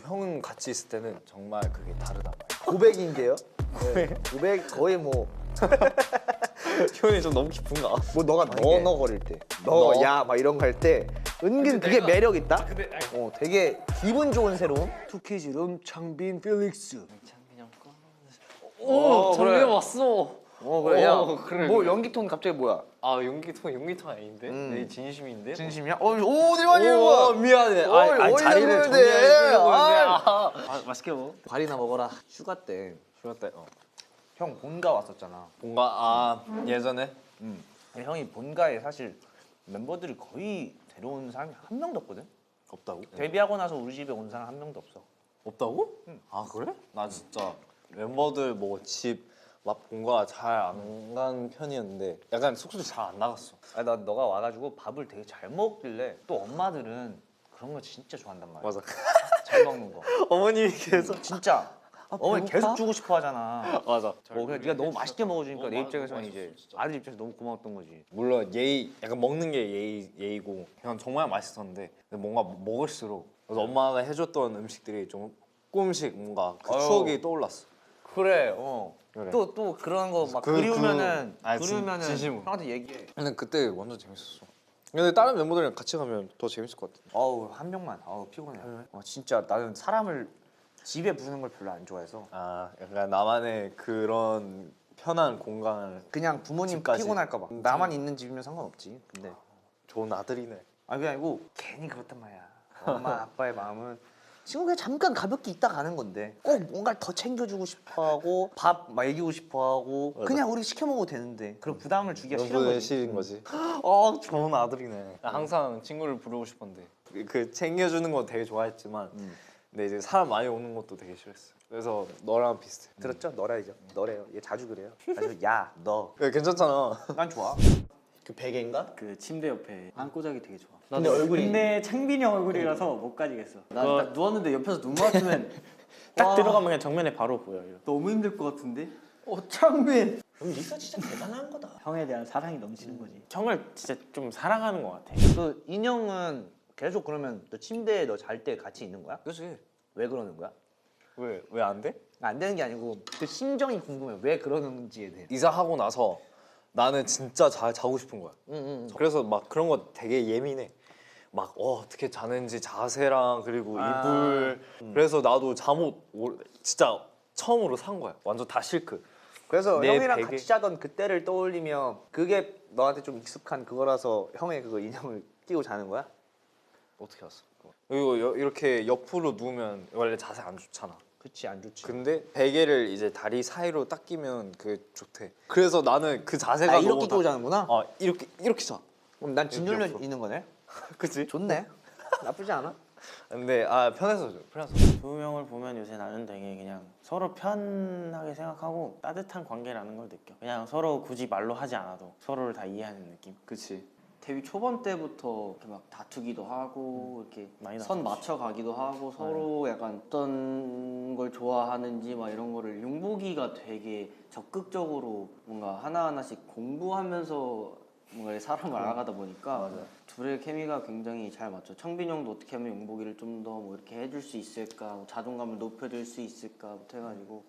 형은 같이 있을 때는 정말 그게 다르단 말이야. 고백인데요? 네. 고백 거의 뭐 표현이 좀 너무 깊은가? 뭐 너가 너 거릴 때, 너 야 막 이런 거 할 때 은근 그게 매력 있다. 되게 기분 좋은 새로움. 투키즈룸 창빈 필릭스. 창빈 형 거. 오, 창빈 그래. 왔어. 그래. 야, 그래, 뭐 그래. 연기톤 갑자기 뭐야? 아 용기통 아닌데? 내 진심인데? 진심이야? 오 대박이야. 오, 미안해. 자리를 정리해야지. 맛있게 먹어. 과일이나 먹어라. 휴가 때 휴가 때 형 본가 왔었잖아. 뭔가 예전에 형이 본가에 사실 멤버들이 거의 데려온 사람이 한 명도 없거든. 없다고? 데뷔하고 나서 우리 집에 온 사람 한 명도 없어. 없다고? 아 그래? 나 진짜 멤버들 뭐 집 막 본가 잘 안 간 편이었는데 약간 숙소도 잘 안 나갔어. 아니 나 너가 와가지고 밥을 되게 잘 먹길래 또 엄마들은 그런 거 진짜 좋아한단 말이야. 맞아. 잘 먹는 거. 어머님이 계속 진짜. 어머니 계속 주고 싶어 하잖아. 맞아. 그냥 네가 너무 맛있게 먹어주니까 내 입장에서는 이제 아들 입장에서 너무 고마웠던 거지. 물론 예의 약간 먹는 게 예의고 그냥 정말 맛있었는데 근데 뭔가 먹을수록 그래서 엄마가 해줬던 음식들이 좀 조금씩 뭔가 그 아유. 추억이 떠올랐어. 그래. 그래. 또 그런 거 막 그- 그리우면은 아니, 그리우면은 진심으로. 형한테 얘기해. 근데 그때 완전 재밌었어. 근데 다른 멤버들이랑 같이 가면 더 재밌을 것 같아. 어우 한 명만. 어우 피곤해. 진짜 나는 사람을 집에 부르는 걸 별로 안 좋아해서 아 약간 나만의 그런 편한 공간을 그냥 부모님 집까지. 피곤할까 봐. 나만 있는 집이면 상관없지. 근데 좋은 아들이네. 아니 그게 아니고 괜히 그렇단 말이야. 엄마 아빠의 마음은 지금 그냥 잠깐 가볍게 있다 가는 건데 꼭 뭔가를 더 챙겨주고 싶어하고 밥 먹이고 싶어하고 맞아. 그냥 우리 시켜 먹어도 되는데 그런 부담을 주기가 싫은 너무 거지. 싫은 거지. 좋은 아들이네. 나 항상 친구를 부르고 싶었는데. 그 챙겨주는 거 되게 좋아했지만 근데 이제 사람 많이 오는 것도 되게 싫었어. 그래서 너랑 비슷해. 들었죠? 너라이죠. 너래요. 얘 자주 그래요. 아주 야 너. 야, 괜찮잖아. 난 좋아. 그 베개인가? 그 침대 옆에 안고자기 되게 좋아. 근데 얼굴이 근데 창빈이 얼굴이라서 못 가지겠어. 난 딱 누웠는데 옆에서 눈 맞으면 딱 들어가면 그냥 정면에 바로 보여요. 너무 힘들 것 같은데? 창빈! 그럼 네가 진짜 대단한 거다. 형에 대한 사랑이 넘치는 거지. 형을 진짜 좀 사랑하는 것 같아. 그 인형은 계속 그러면 너 침대에 너 잘 때 같이 있는 거야? 그렇지. 왜 그러는 거야? 왜 안 돼? 안 되는 게 아니고 그 심정이 궁금해. 왜 그러는지에 대해. 이사하고 나서 나는 진짜 잘 자고 싶은 거야. 그래서 막 그런 거 되게 예민해. 막 어떻게 자는지 자세랑 그리고 이불. 그래서 나도 잠옷 진짜 처음으로 산 거야. 완전 다 실크. 그래서 내 형이랑 베개. 같이 자던 그때를 떠올리며 그게 너한테 좀 익숙한 그거라서 형의 그거 인형을 끼고 자는 거야? 어떻게 알았어? 그리고 이렇게 옆으로 누우면 원래 자세 안 좋잖아. 그치 안 좋지. 근데 베개를 이제 다리 사이로 딱 끼면 그게 좋대. 그래서 나는 그 자세가 아, 이렇게 너무 끼고 자는구나? 이렇게 자. 그럼 난 진줄려 옆으로. 있는 거네? 그치? 좋네. 나쁘지 않아. 근데 편해서. 두 명을 보면 요새 나는 되게 그냥 서로 편하게 생각하고 따뜻한 관계라는 걸 느껴. 그냥 서로 굳이 말로 하지 않아도 서로를 다 이해하는 느낌. 그치. 데뷔 초반 때부터 이렇게 막 다투기도 하고 이렇게 많이 선 다투지. 맞춰가기도 하고 서로 약간 어떤 걸 좋아하는지 막 이런 거를 용복이가 되게 적극적으로 뭔가 하나하나씩 공부하면서 뭔가 사람을 알아가다 보니까 둘의 케미가 굉장히 잘 맞죠. 창빈 형도 어떻게 하면 용복이를 좀 더 뭐 이렇게 해줄 수 있을까, 뭐 자존감을 높여줄 수 있을까부터 해가지고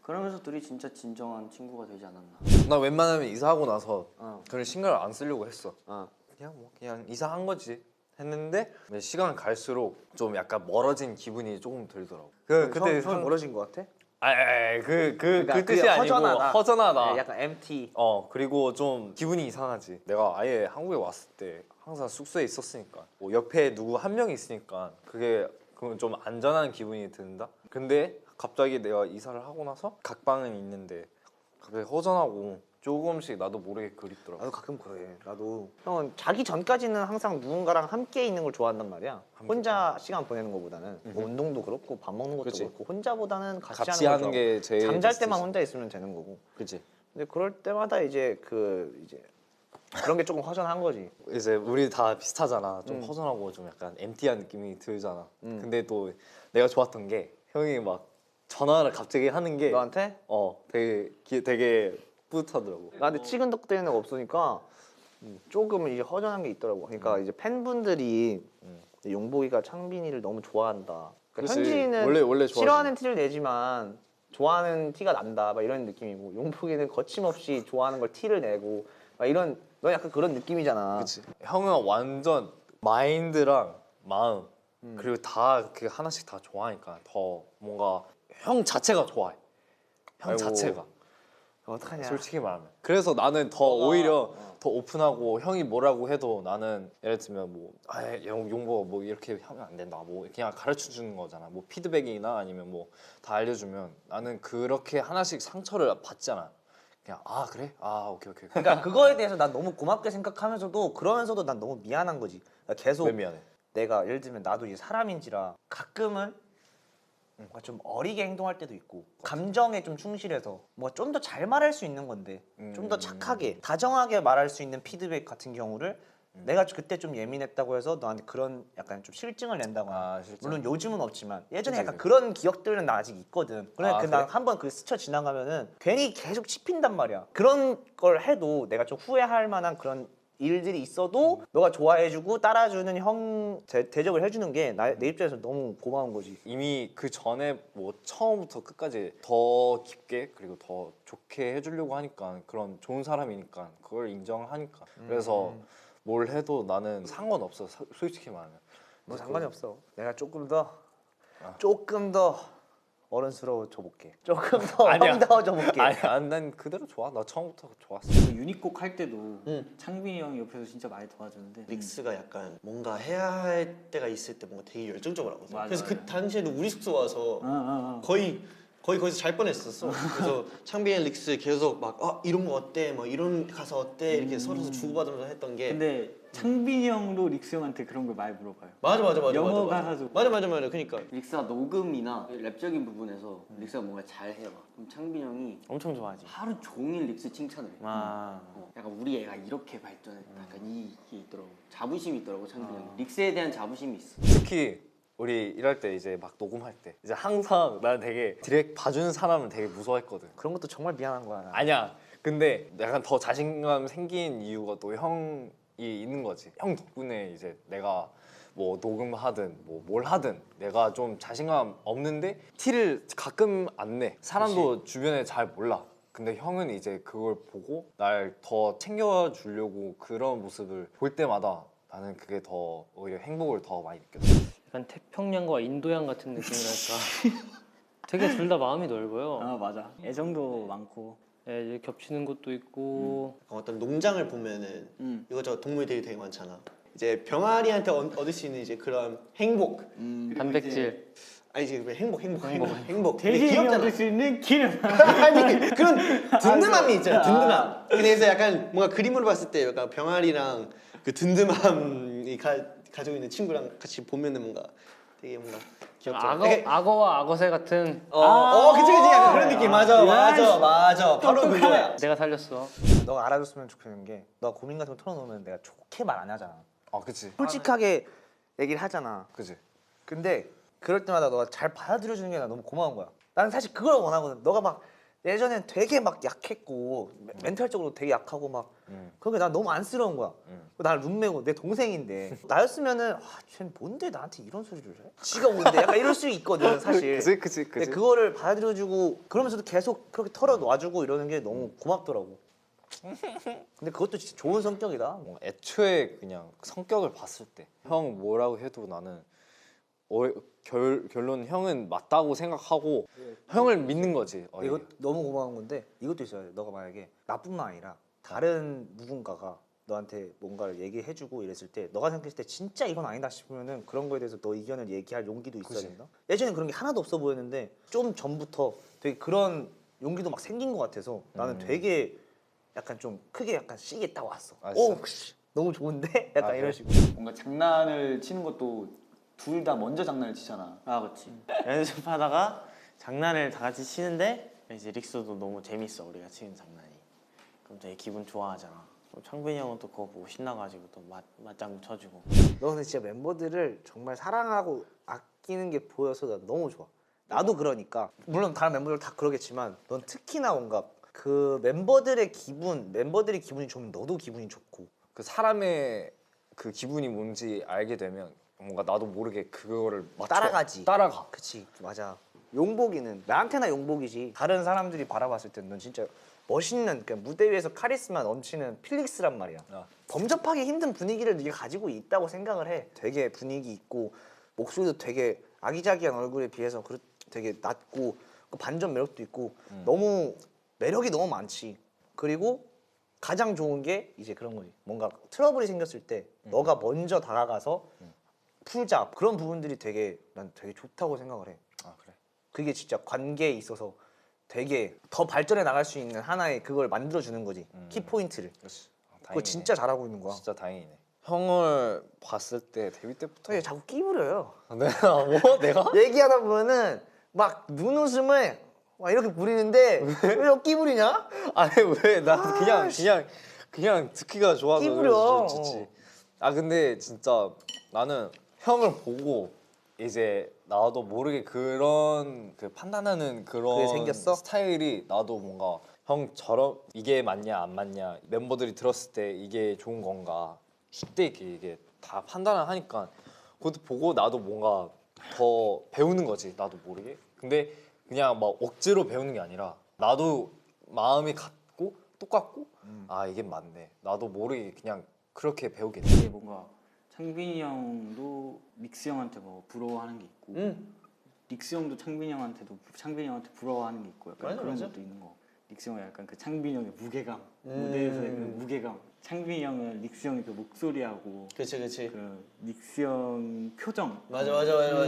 그러면서 둘이 진짜 진정한 친구가 되지 않았나. 나 웬만하면 이사하고 나서 어. 그런 신경을 안 쓰려고 했어. 어. 그냥 이사한 거지 했는데 시간 갈수록 좀 약간 멀어진 기분이 조금 들더라고. 그때 형 멀어진 거 같아? 그 그러니까 뜻이 그게 아니고 허전하다. 네, 약간 MT. 그리고 좀 기분이 이상하지. 내가 아예 한국에 왔을 때 항상 숙소에 있었으니까 뭐 옆에 누구 한 명이 있으니까 그건 좀 안전한 기분이 든다. 근데 갑자기 내가 이사를 하고 나서 각방은 있는데 갑자기 허전하고 조금씩 나도 모르게 그립더라고. 나도 가끔 그래. 나도 형은 자기 전까지는 항상 누군가랑 함께 있는 걸 좋아한단 말이야. 혼자 시간 보내는 것보다는 뭐 운동도 그렇고 밥 먹는 것도 그치. 그렇고 혼자보다는 같이, 같이 하는 하는 걸 게 제일 잠잘 베스트지. 때만 혼자 있으면 되는 거고. 그치. 근데 그럴 때마다 이제 그런 게 조금 허전한 거지. 이제 우리 다 비슷하잖아. 좀 허전하고 좀 약간 MT한 느낌이 들잖아. 근데 또 내가 좋았던 게 형이 막 전화를 갑자기 하는 게 너한테? 되게 뿌듯하더라고. 나한테 치근덕대는 애가 없으니까 조금 이제 허전한 게 있더라고. 그러니까 이제 팬분들이 용복이가 창빈이를 너무 좋아한다. 그러니까 그치. 현진이는 원래 좋아하지. 싫어하는 티를 내지만 좋아하는 티가 난다 막 이런 느낌이고 용복이는 거침없이 좋아하는 걸 티를 내고 막 이런 너 약간 그런 느낌이잖아. 그치. 형은 완전 마인드랑 마음 그리고 다 그 하나씩 다 좋아하니까 더 뭔가 형 자체가 좋아해. 형 아이고. 자체가. 어떡하냐. 솔직히 말하면. 그래서 나는 더 오히려 더 오픈하고 형이 뭐라고 해도 나는 예를 들면 뭐 용보 뭐 이렇게 하면 안 된다. 뭐 그냥 가르쳐 주는 거잖아. 뭐 피드백이나 아니면 뭐 다 알려주면 나는 그렇게 하나씩 상처를 받잖아. 그냥 아 그래? 아 오케이. 그러니까 그거에 대해서 난 너무 고맙게 생각하면서도 그러면서도 난 너무 미안한 거지. 그러니까 계속 왜 미안해? 내가 예를 들면 나도 이제 사람인지라 가끔은 뭔가 좀 어리게 행동할 때도 있고 감정에 좀 충실해서 뭔가 좀 더 잘 말할 수 있는 건데 좀 더 착하게 다정하게 말할 수 있는 피드백 같은 경우를 내가 그때 좀 예민했다고 해서 너한테 그런 약간 좀 실증을 낸다거나 아, 실증. 물론 요즘은 없지만 예전에 그치, 약간 그치. 그런 기억들은 나 아직 있거든. 그래 아, 난 한번 그 스쳐 지나가면은 괜히 계속 씹힌단 말이야. 그런 걸 해도 내가 좀 후회할 만한 그런 일들이 있어도 너가 좋아해주고 따라주는 형 대접을 해주는 게 내 입장에서 너무 고마운 거지. 이미 그 전에 뭐 처음부터 끝까지 더 깊게 그리고 더 좋게 해주려고 하니까 그런 좋은 사람이니까 그걸 인정하니까 그래서 뭘 해도 나는 상관없어 솔직히 말하면 뭐 상관이 없어. 내가 조금 더 어른스러워져 볼게. 조금 더 아니야. 황다워져 볼게. 아니 난 그대로 좋아 나 처음부터 좋았어 그 유닛곡 할 때도 창빈이 형이 옆에서 진짜 많이 도와주는데 릭스가 약간 뭔가 해야 할 때가 있을 때 뭔가 되게 열정적으로 하거든. 맞아, 그래서 맞아. 그 당시에도 우리 숙소 와서 어. 거의 거기서 잘 뻔했었어. 그래서 창빈이 릭스 계속 막 이런 거 어때? 뭐 이런 가사 어때? 이렇게 서로 주고받으면서 했던 게 근데 창빈이 형도 릭스 형한테 그런 걸 많이 물어봐요. 맞아. 영어 맞아. 가사도 맞아. 그러니까 릭스가 녹음이나 랩적인 부분에서 릭스가 뭔가 잘해요. 그럼 창빈 형이 엄청 좋아하지. 하루 종일 릭스 칭찬을 해. 아, 약간 우리 애가 이렇게 발전했다. 약간 이게 있더라고. 자부심이 있더라고 창빈 형이. 릭스에 대한 자부심이 있어. 특히 우리 일할 때 이제 막 녹음할 때 이제 항상 나는 되게 디렉 봐주는 사람은 되게 무서워했거든 그런 것도 정말 미안한 거야. 나. 아니야 근데 약간 더 자신감 생긴 이유가 또 형이 있는 거지 형 덕분에 이제 내가 뭐 녹음하든 뭐 뭘 하든 내가 좀 자신감 없는데 티를 가끔 안 내 사람도 주변에 잘 몰라 근데 형은 이제 그걸 보고 날 더 챙겨주려고 그런 모습을 볼 때마다 나는 그게 더 오히려 행복을 더 많이 느꼈어 약간 태평양과 인도양 같은 느낌이랄까. 되게 둘 다 마음이 넓어요. 아 맞아. 애정도 많고. 예, 이제 겹치는 것도 있고. 어떤 농장을 보면은 이것저것 동물들이 되게 많잖아. 이제 병아리한테 얻을 수 있는 이제 그런 행복. 단백질. 아니 지금 행복. 되게 돼지에게 귀엽잖아. 얻을 수 있는 기름. 아니 그런 든든함이 있잖아. 든든함. 그래서 약간 뭔가 그림으로 봤을 때 약간 병아리랑 그 든든함이 가지고 있는 친구랑 같이 보면은 뭔가 되게 뭔가 귀엽죠. 악어와 악어새 같은. 그치 약간 그런 느낌. 맞아. 바로 그거야. 내가 살렸어. 너가 알아줬으면 좋겠는 게 너 고민 같은 거 털어놓으면 내가 좋게 말 안 하잖아. 아 그치 솔직하게 얘기를 하잖아. 그치 근데 그럴 때마다 너가 잘 받아들여주는 게 나 너무 고마운 거야. 나는 사실 그걸 원하거든. 너가 막 예전엔 되게 막 약했고 멘탈적으로 되게 약하고 막 그게 난 너무 안쓰러운 거야. 나 룸메고 내 동생인데 나였으면은 쟤 뭔데 나한테 이런 소리를 해? 지가 뭔데? 약간 이럴 수 있거든 사실. 그치 근데 그거를 받아들여주고 그러면서도 계속 그렇게 털어놔주고 이러는 게 너무 고맙더라고. 근데 그것도 진짜 좋은 성격이다. 뭐 애초에 그냥 성격을 봤을 때 형 뭐라고 해도 나는 결론 형은 맞다고 생각하고 형을 믿는 거지. 이거 너무 고마운 건데 이것도 있어야 돼. 너가 만약에 나뿐만 아니라 다른 누군가가 너한테 뭔가를 얘기해주고 이랬을 때 너가 생각했을 때 진짜 이건 아니다 싶으면은 그런 거에 대해서 너 의견을 얘기할 용기도 있어야 그치. 된다. 예전엔 그런 게 하나도 없어 보였는데 좀 전부터 되게 그런 용기도 막 생긴 것 같아서 나는 되게 약간 좀 크게 약간 시계 딱 왔어. 아, 오, 진짜? 씨, 너무 좋은데? 약간 아, 이런 그래? 식으로. 뭔가 장난을 치는 것도 둘 다 먼저 장난을 치잖아. 아 그렇지. 연습하다가 장난을 다 같이 치는데 이제 릭스도 너무 재밌어 우리가 치는 장난이. 그럼 되게 기분 좋아하잖아. 그럼 창빈이 형은 또 그거 보고 신나가지고 또 맞장구 쳐주고. 너는 진짜 멤버들을 정말 사랑하고 아끼는 게 보여서 나 너무 좋아. 나도 그러니까 물론 다른 멤버들 다 그러겠지만 넌 특히나 뭔가 그 멤버들이 기분이 좋으면 너도 기분이 좋고 그 사람의 그 기분이 뭔지 알게 되면 뭔가 나도 모르게 그거를 맞춰 따라가지. 따라가. 그치 맞아. 용복이는 나한테나 용복이지. 다른 사람들이 바라봤을 땐 넌 진짜 멋있는 그러니까 무대 위에서 카리스마 넘치는 필릭스란 말이야. 범접하기 힘든 분위기를 네가 가지고 있다고 생각을 해. 되게 분위기 있고 목소리도 되게 아기자기한 얼굴에 비해서 되게 낮고 반전 매력도 있고 너무 매력이 너무 많지. 그리고 가장 좋은 게 이제 그런 거지. 뭔가 트러블이 생겼을 때 너가 먼저 다가가서 풀자. 그런 부분들이 난 되게 좋다고 생각을 해. 아 그래. 그게 진짜 관계에 있어서 되게 더 발전해 나갈 수 있는 하나의 그걸 만들어 주는 거지. 키포인트를. 그렇지. 그거 진짜 잘하고 있는 거야. 진짜 다행이네. 형을 봤을 때 데뷔 때부터 왜 자꾸 끼부려요? 내가 뭐 내가? 얘기하다 보면은 막 눈웃음을 막 이렇게 부리는데 왜 끼부리냐? 아니 왜 나 그냥 듣기가 좋아서 끼부려. 그래서 좋지. 아 근데 진짜 나는 형을 보고 이제 나도 모르게 그런 그 판단하는 그게 그런 생겼어? 스타일이 나도 뭔가 형처럼 이게 맞냐 안 맞냐 멤버들이 들었을 때 이게 좋은 건가 쉽게 이게 다 판단을 하니까 그것도 보고 나도 뭔가 더 배우는 거지 나도 모르게. 근데 그냥 막 억지로 배우는 게 아니라 나도 마음이 같고 똑같고 아 이게 맞네 나도 모르게 그냥 그렇게 배우게 돼. 이게 뭔가 창빈이 형도 릭스 형한테 뭐 부러워하는 게 있고 릭스 형도 창빈이 형한테 부러워하는 게 있고 약간 그런 것도 있는 거. 릭스 형은 약간 그 창빈이 형의 무게감 무대에서의 그 무게감. 창빈이 형은 릭스 형의 그 목소리하고 그치. 그 릭스 형 표정. 맞아.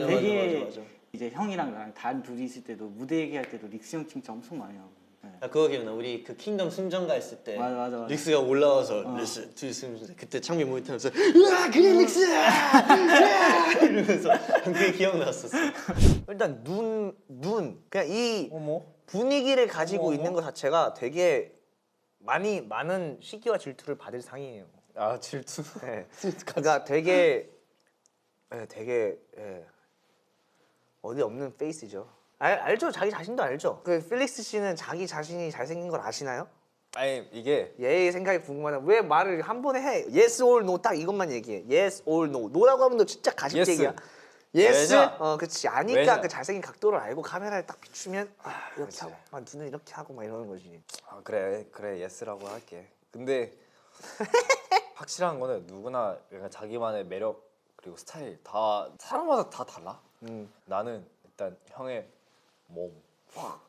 되게 이제 형이랑 나랑 단 둘이 있을 때도 무대 얘기할 때도 릭스 형 칭찬 엄청 많이 하고. 네. 아 그거 기억나. 우리 그 킹덤 순정가 했을 때 맞아. 릭스가 올라와서 릭스 둘이 있으면 그때 창빈 모니터하면서 으아 그래 릭스야 이러면서 그게 기억났었어. 일단 눈 그냥 이 분위기를 가지고 있는 것 자체가 되게 많은 시기와 질투를 받을 상이에요. 아 질투. 네. 그러니까 되게 어디 없는 페이스죠. 알죠? 자기 자신도 알죠. 그 필릭스 씨는 자기 자신이 잘생긴 걸 아시나요? 아니 이게 얘의 생각이 궁금하다. 왜 말을 한 번에 해? Yes or no 딱 이것만 얘기해. Yes or no. no라고 하면 너 진짜 가식적이야. Yes. 왜냐? 그렇지. 아니까 왜냐? 그 잘생긴 각도를 알고 카메라에 딱 비추면 이렇게 그렇지. 하고 눈을 이렇게 하고 막 이러는 거지. 아 그래 예스라고 할게. 근데 확실한 거는 누구나 약간 자기만의 매력 그리고 스타일 다 사람마다 다 달라. 나는 일단 형의 몸.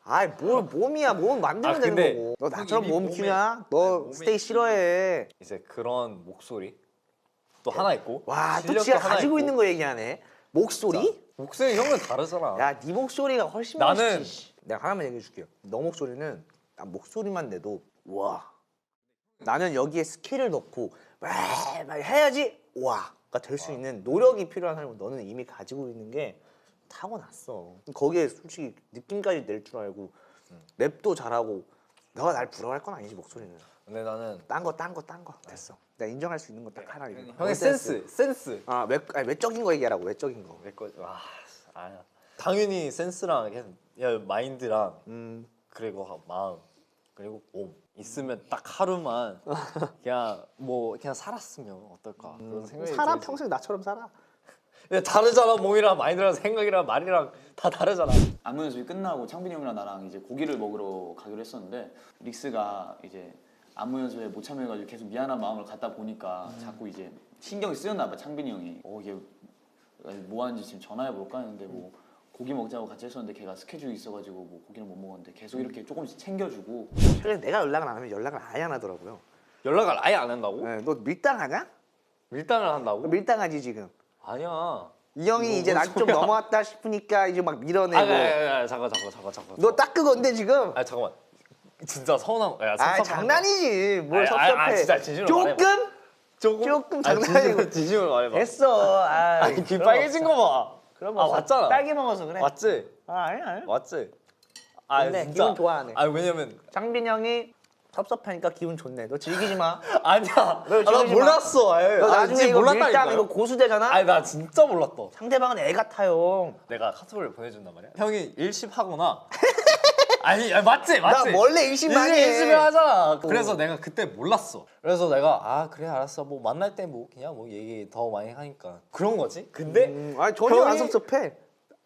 아이 뭘 몸이야. 몸은 만들면 근데 되는 거고. 너 나처럼 이미 몸 몸에- 키우냐? 너 몸에 스테이 싫어해. 이제 그런 목소리 또 하나 있고. 와 또 실력도 지가 하나 가지고 있고. 있는 거 얘기하네. 목소리? 목소리 형은 다르잖아. 야, 네 목소리가 훨씬 나는- 멋있지. 내가 하나만 얘기해 줄게요. 너 목소리는 난 목소리만 내도 와. 나는 여기에 스킬을 넣고 막 해야지 와가 될 수 있는 노력이 필요한 사람은 너는 이미 가지고 있는 게 타고났어. 거기에 솔직히 느낌까지 낼 줄 알고 랩도 잘하고 너가 날 부러워할 건 아니지 목소리는. 근데 나는 딴 거 됐어. 내가 인정할 수 있는 거 딱 하나 이거. 형의 센스. 외적인 거 얘기하라고 외적인 거. 내 거. 와 아니야. 당연히 센스랑 그냥 마인드랑 그리고 마음 그리고 몸 있으면 딱 하루만 그냥 살았으면 어떨까 그런 생각이 살아 들지. 평생 나처럼 살아. 근데 다르잖아 몸이랑 마인드랑 생각이랑 말이랑 다 다르잖아. 안무 연습이 끝나고 창빈이 형이랑 나랑 이제 고기를 먹으러 가기로 했었는데 릭스가 이제 안무 연습에 못 참여해가지고 계속 미안한 마음을 갖다 보니까 자꾸 이제 신경이 쓰였나 봐. 창빈이 형이 이게 뭐 하는지 지금 전화해 볼까 했는데 뭐 고기 먹자고 같이 했었는데 걔가 스케줄이 있어가지고 뭐 고기를 못 먹었는데 계속 이렇게 조금씩 챙겨주고. 최근에 내가 연락을 안 하면 연락을 아예 안 하더라고요. 연락을 아예 안 한다고? 네, 너 밀당하냐? 밀당을 한다고? 너 밀당하지 지금. 아니야. 이 형이 이제 난 좀 넘어왔다 싶으니까 이제 막 밀어내고. 잠깐. 너 딱 그건데 지금. 아 잠깐만. 진짜 서운한 거야. 아 장난이지. 뭘 섭섭해. 진짜 진심으로 말해봐. 조금 장난이고. 진심으로 말해봐. 됐어. 아니 귀 빨개진 거 봐. 그럼 맞잖아. 딸기 먹어서 그래. 맞지? 아니야. 맞지? 근데 진짜. 기분 좋아하네. 왜냐면 창빈 형이 섭섭하니까 기분 좋네. 너 즐기지 마. 아니야. 너 나 즐기지 마. 몰랐어. 너 나중에 이거 밀당 이거 고수되잖아. 아니 나 진짜 몰랐다. 상대방은 애 같아요. 내가 카톡을 보내준단 말이야. 형이 일십하거나 아니 맞지. 나 원래 의심 많이 해. 열심히 하잖아. 그래서 내가 그때 몰랐어. 그래서 내가 아 그래 알았어. 뭐 만날 때 뭐 그냥 뭐 얘기 더 많이 하니까 그런 거지. 근데 아니 전혀 안 형이- 섭섭해.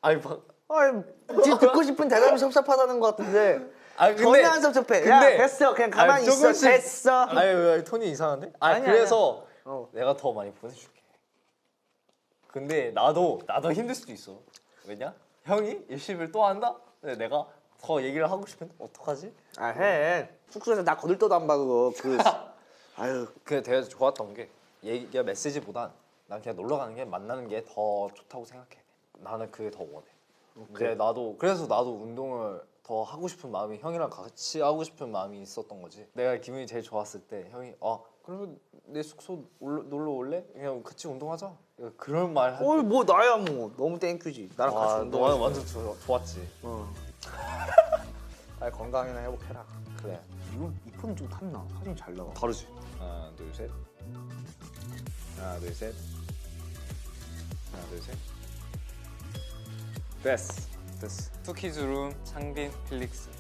아니 아니 지금 듣고 싶은 대답이 섭섭하다는 것 같은데 아니 전혀 안 섭섭해. 야 근데- 됐어 그냥 가만히 아니, 있어 조금씩- 됐어. 아니 톤이 이상한데? 아니 아니야, 그래서 어. 내가 더 많이 보내줄게. 근데 나도 힘들 수도 있어. 왜냐? 형이 일십을 또 한다? 근데 내가 더 얘기를 하고 싶은데 어떡하지? 아 해. 숙소에서 나 거들떠도 안 봐 그거. 그 아유 그게 되게 좋았던 게 얘기가 메시지보단 난 그냥 놀러 가는 게 만나는 게 더 좋다고 생각해. 나는 그게 더 원해. 이제 그래서 나도 운동을 더 하고 싶은 마음이 형이랑 같이 하고 싶은 마음이 있었던 거지. 내가 기분이 제일 좋았을 때 형이 그러면 내 숙소 놀러 올래? 그냥 같이 운동하자. 그런 말 할 때. 어이 뭐 나야 뭐 너무 땡큐지. 나랑 같이 와, 운동할 너는 완전 좋았지. 아 건강이나 회복해라. 그래. 이 폰은 좀 탔나? 사진 잘 나와. 다르지. 하나, 둘, 셋. 하나, 둘, 셋. 하나, 둘, 셋. 됐어. 투키즈룸, 창빈, 필릭스.